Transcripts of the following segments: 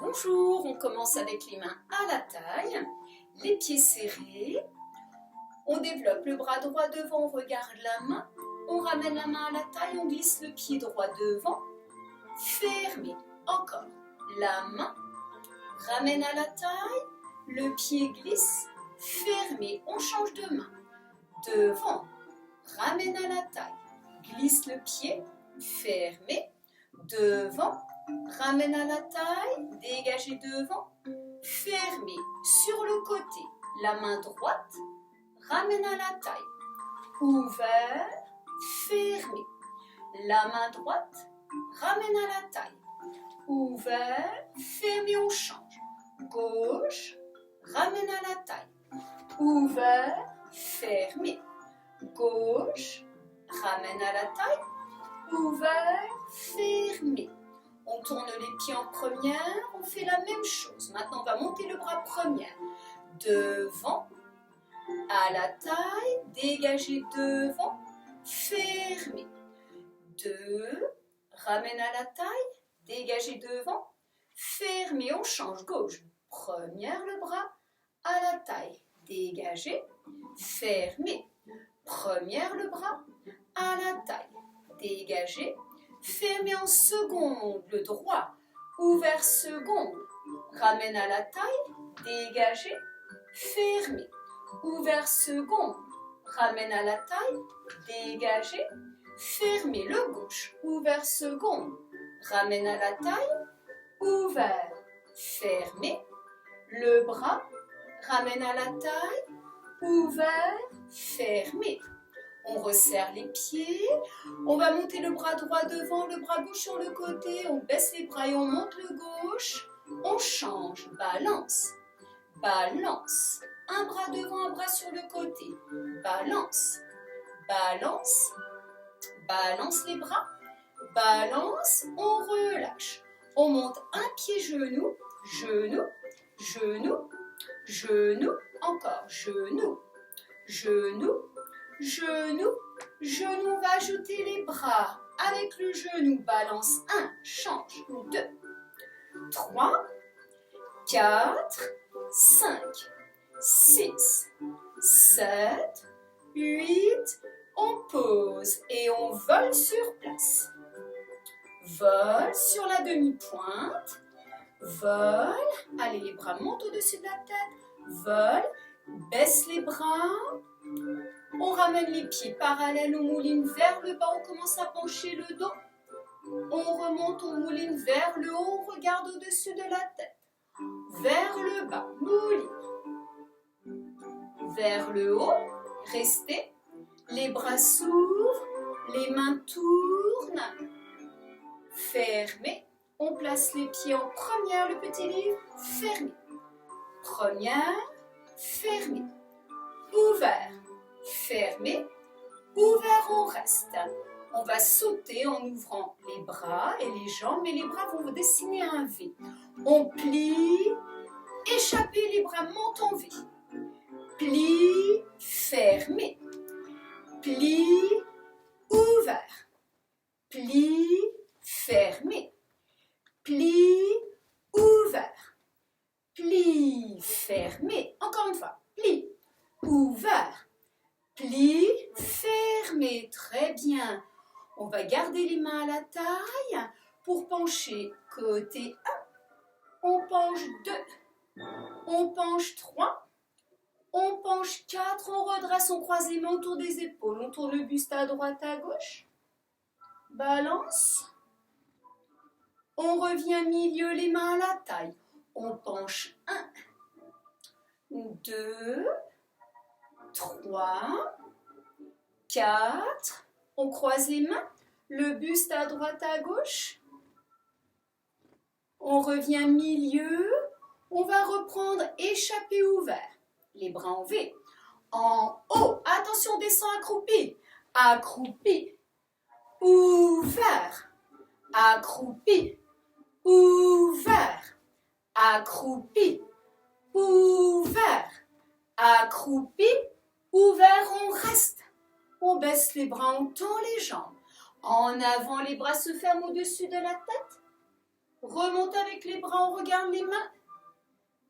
Bonjour, on commence avec les mains à la taille, les pieds serrés. On développe le bras droit devant, on regarde la main. On ramène la main à la taille, on glisse le pied droit devant. Fermé. Encore. La main. Ramène à la taille. Le pied glisse. Fermé. On change de main. Devant. Ramène à la taille. Glisse le pied. Fermé. Devant. Ramène à la taille. Dégagez devant. Fermé. Sur le côté. La main droite. Ramène à la taille. Ouvert. Fermé. La main droite. Ramène à la taille. Ouvert. Fermé. On change. Gauche. Ramène à la taille. Ouvert. Fermé. Gauche. Ramène à la taille. Ouvert. Fermé. On tourne les pieds en première. On fait la même chose. Maintenant, on va monter le bras première. Devant. À la taille. Dégagez devant. Fermé. 2. Ramène à la taille. Dégagez devant. Fermé. On change. Gauche. Première le bras. À la taille. Dégagez. Fermé. Première le bras. À la taille. Dégagez. Fermé en seconde. Le droit. Ouvert seconde. Ramène à la taille. Dégagez. Fermé. Ouvert seconde. Ramène à la taille. Dégagez. Fermé. Le gauche. Ouvert seconde. Ramène à la taille. Ouvert. Fermé. Le bras. Ramène à la taille. Ouvert. Fermé. On resserre les pieds. On va monter le bras droit devant, le bras gauche sur le côté. On baisse les bras et on monte le gauche. On change. Balance. Balance. Un bras devant, un bras sur le côté. Balance. Balance. Balance les bras. Balance. On relâche. On monte un pied genou. Genou. Genou. Genou. Encore. Genou. Genou. Genou. Genou. On va ajouter les bras. Avec le genou. Balance. 1. Change. 2. 3. 4. 5. 6, 7, 8, on pose et on vole sur place. Vol sur la demi-pointe, vol, allez les bras montent au-dessus de la tête, vol, baisse les bras, on ramène les pieds parallèles, on mouline vers le bas, on commence à pencher le dos, on remonte, on mouline vers le haut, on regarde au-dessus de la tête, vers le bas, mouline. Vers le haut, restez, les bras s'ouvrent, les mains tournent, fermez, on place les pieds en première, le petit livre, fermé, première, fermé, ouvert, fermé, ouvert, on reste. On va sauter en ouvrant les bras et les jambes, mais les bras vont vous dessiner un V. On plie, échappez, les bras montent en V. Pli, fermé. Pli, ouvert. Pli, fermé. Pli, ouvert. Pli, fermé. Encore une fois. Pli, ouvert. Pli, fermé. Très bien. On va garder les mains à la taille pour pencher côté 1. On penche 2. On penche 3. On penche 4, on redresse, on croise les mains autour des épaules. On tourne le buste à droite, à gauche. Balance. On revient milieu, les mains à la taille. On penche 1, 2, 3, 4. On croise les mains. Le buste à droite, à gauche. On revient milieu. On va reprendre échappé ouvert. Les bras en V. En haut. Attention, descend accroupi. Accroupi. Ouvert. Accroupi. Ouvert. Accroupi. Ouvert. Accroupi. Ouvert. On reste. On baisse les bras, on tend les jambes. En avant, les bras se ferment au-dessus de la tête. Remonte avec les bras, on regarde les mains.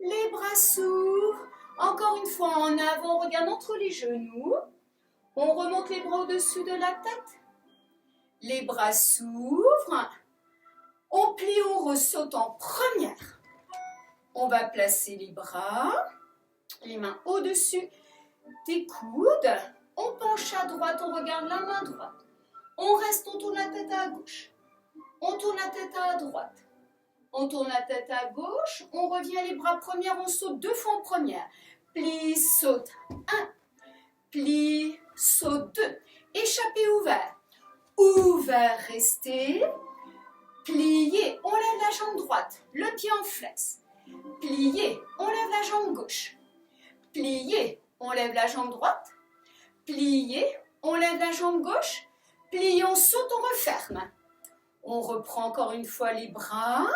Les bras s'ouvrent. Encore une fois, en avant, on regarde entre les genoux. On remonte les bras au-dessus de la tête. Les bras s'ouvrent. On plie, on ressaute en première. On va placer les bras, les mains au-dessus des coudes. On penche à droite, on regarde la main droite. On reste, on tourne la tête à gauche. On tourne la tête à droite. On tourne la tête à gauche. On revient les bras première, on saute 2 fois en première. Plie, saute. 1. Plie, saute 2. Échappé, ouvert. Ouvert, restez. Plié, on lève la jambe droite. Le pied en flex. Plié, on lève la jambe gauche. Plié, on lève la jambe droite. Plié, on lève la jambe gauche. Plié, on saute, on referme. On reprend encore une fois les bras.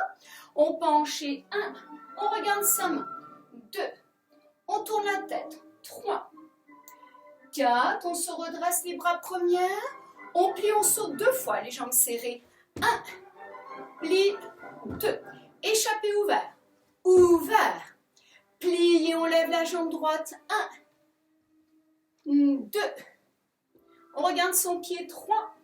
On penche et 1. On regarde sa main. 2. On tourne la tête. 3. 4. On se redresse les bras première. On plie, on saute 2 fois, les jambes serrées. 1. Plie. 2. Échappé ouvert. Ouvert. Plié, on lève la jambe droite. 1. 2. On regarde son pied. 3.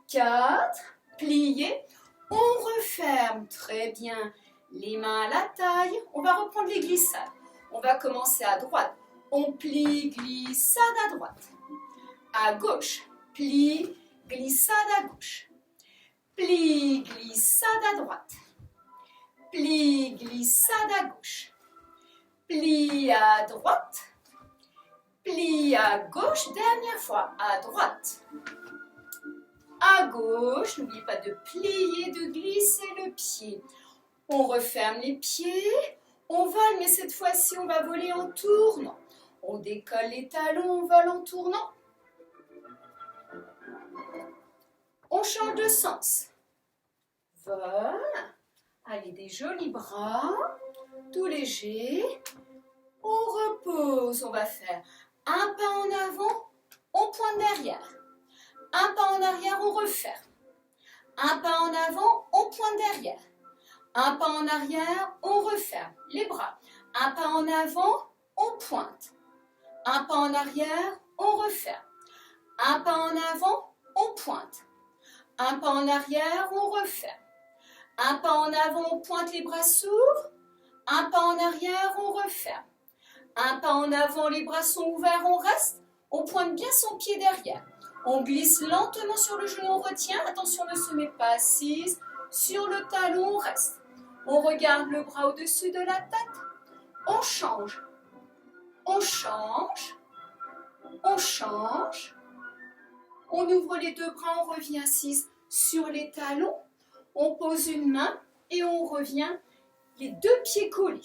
4. Plié. On referme. Très bien. Les mains à la taille. On va reprendre les glissades. On va commencer à droite. On plie, glissade à droite. À gauche. Plie, glissade à gauche. Plie, glissade à droite. Plie, glissade à gauche. Plie à droite. Plie à gauche. Dernière fois. À droite. À gauche. N'oubliez pas de plier, de glisser le pied. On referme les pieds. On vole, mais cette fois-ci, on va voler en tournant. On décolle les talons, on vole en tournant. On change de sens. Vol. Allez, des jolis bras. Tout léger. On repose. On va faire un pas en avant, on pointe derrière. Un pas en arrière, on referme. Un pas en avant, on pointe derrière. Un pas en arrière, on referme les bras. Un pas en avant, on pointe. Un pas en arrière, on referme. Un pas en avant, on pointe. Un pas en arrière, on referme. Un pas en avant, on pointe, les bras s'ouvrent. Un pas en arrière, on referme. Un pas en avant, les bras sont ouverts, on reste. On pointe bien son pied derrière. On glisse lentement sur le genou, on retient. Attention, ne se met pas assise. Sur le talon, on reste. On regarde le bras au-dessus de la tête. On change. On change. On change. On ouvre les 2 bras, on revient assise sur les talons. On pose une main et on revient les 2 pieds collés.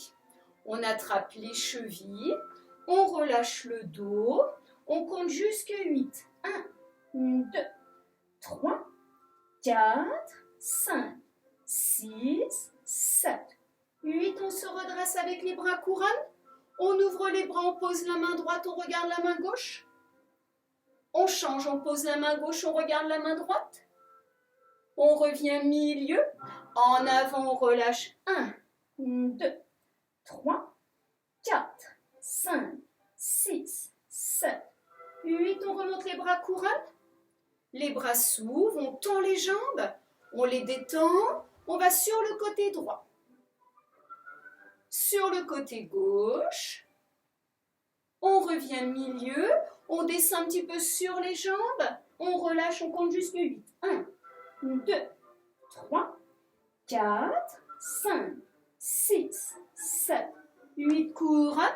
On attrape les chevilles. On relâche le dos. On compte jusqu'à 8. 1, 2, 3, 4, 5, 6, 7, 8. On se redresse avec les bras couronnes. On ouvre les bras, on pose la main droite, on regarde la main gauche. On change, on pose la main gauche, on regarde la main droite. On revient milieu. En avant, on relâche. 1, 2, 3, 4, 5, 6, 7, 8. On remonte les bras couronnes. Les bras s'ouvrent, on tend les jambes, on les détend. On va sur le côté droit. Sur le côté gauche. On revient milieu. On descend un petit peu sur les jambes. On relâche, on compte jusqu'à 8. 1, 2, 3, 4, 5, 6, 7, 8. Couronne.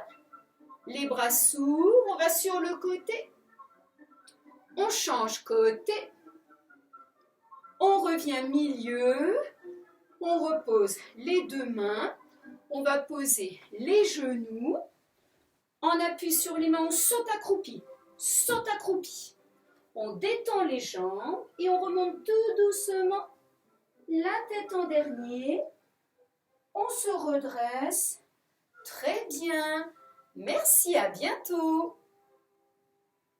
Les bras s'ouvrent. On va sur le côté. On change côté. On revient milieu. On repose les 2 mains. On va poser les genoux. On appuie sur les mains, on saute accroupi. Saute accroupi. On détend les jambes et on remonte tout doucement. La tête en dernier. On se redresse. Très bien. Merci, à bientôt.